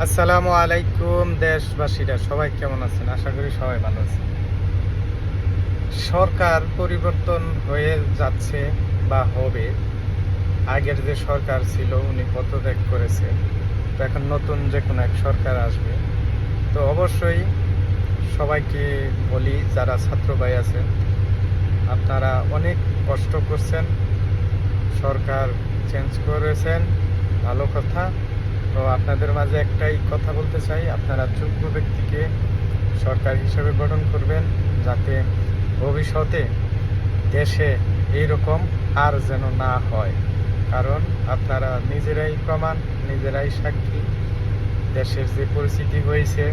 আসসালামু আলাইকুম দেশবাসীরা, সবাই কেমন আছেন? আশা করি সবাই ভালো আছেন। সরকার পরিবর্তন হয়ে যাচ্ছে বা হবে। আগের যে সরকার ছিল উনি পদত্যাগ করেছে, তো এখন নতুন যে কোনো এক সরকার আসবে। তো অবশ্যই সবাইকে বলি, যারা ছাত্র ভাই আছেন, আপনারা অনেক কষ্ট করছেন, সরকার চেঞ্জ করেছেন, ভালো কথা। তো আপনাদের মাঝে একটাই কথা বলতে চাই, আপনারা যোগ্য ব্যক্তিকে সরকার হিসেবে গঠন করবেন, যাতে ভবিষ্যতে দেশে এইরকম আর যেন না হয়। কারণ আপনারা নিজেরাই প্রমাণ, নিজেরাই সাক্ষী। দেশের যে পরিস্থিতি হয়েছে,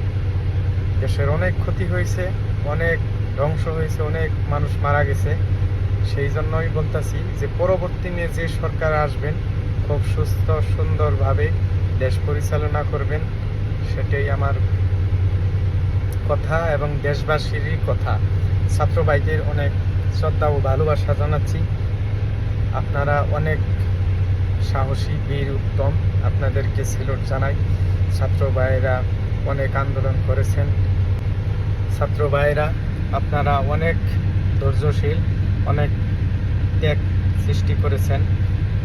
দেশের অনেক ক্ষতি হয়েছে, অনেক ধ্বংস হয়েছে, অনেক মানুষ মারা গেছে। সেই জন্যই বলতেছি যে পরবর্তী নিয়ে যে সরকার আসবেন খুব সুস্থ সুন্দরভাবে দেশ পরিচালনা করবেন, সেটাই আমার কথা এবং দেশবাসীরই কথা। ছাত্র ভাইদের অনেক শ্রদ্ধা ও ভালোবাসা জানাচ্ছি। আপনারা অনেক সাহসী, বীর, উত্তম, আপনাদেরকে স্যালুট জানাই। ছাত্র ভাইয়েরা অনেক আন্দোলন করেছেন, ছাত্র ভাইয়েরা আপনারা অনেক ধৈর্যশীল, অনেক ত্যাগ সৃষ্টি করেছেন।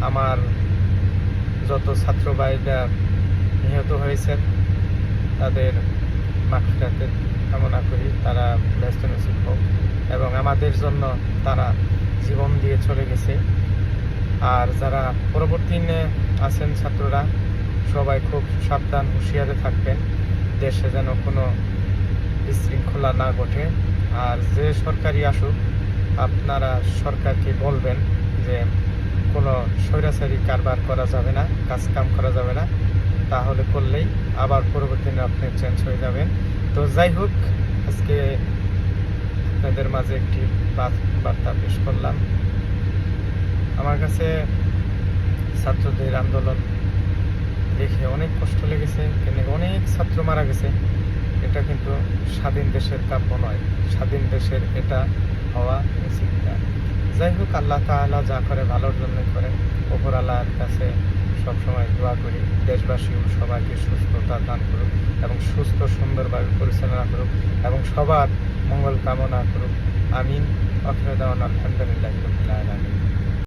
আমার যত ছাত্র ভাইরা নিহত হয়েছেন তাদের মাগফিরাতের কামনা করি, তারা ব্যস্ত নসিব হোক, এবং আমাদের জন্য তারা জীবন দিয়ে চলে গেছে। আর যারা পরবর্তী আছেন ছাত্ররা, সবাই খুব সাবধান, হুঁশিয়ারে থাকবেন, দেশে যেন কোনো বিশৃঙ্খলা না ঘটে। আর যে সরকারি আসুক, আপনারা সরকারকে বলবেন যে কোনো স্বৈরাচারী কারবার করা যাবে না, কাজকাম করা যাবে না, তাহলে করলেই আবার পরবর্তী দিনে আপনি চেঞ্জ হয়ে যাবেন। তো যাই হোক, আজকে আপনাদের মাঝে একটি বার্তা পেশ করলাম। আমার কাছে ছাত্রদের আন্দোলন দেখে অনেক কষ্ট লেগেছে, কিন্তু অনেক ছাত্র মারা গেছে। এটা কিন্তু স্বাধীন দেশের কাম্য নয়, স্বাধীন দেশের এটা হওয়া উচিত না। যাই হোক, আল্লাহ তাআলা যা করে ভালোর জন্য করে। ওপর আল্লাহর কাছে সবসময় দোয়া করি দেশবাসীও সবাইকে সুস্থতা দান করুক এবং সুস্থ সুন্দরভাবে পরিচালনা করুক এবং সবার মঙ্গল কামনা করুক। আমিন। আখির দাওয়ানা আলহামদুলিল্লাহি রাব্বিল আলামিন।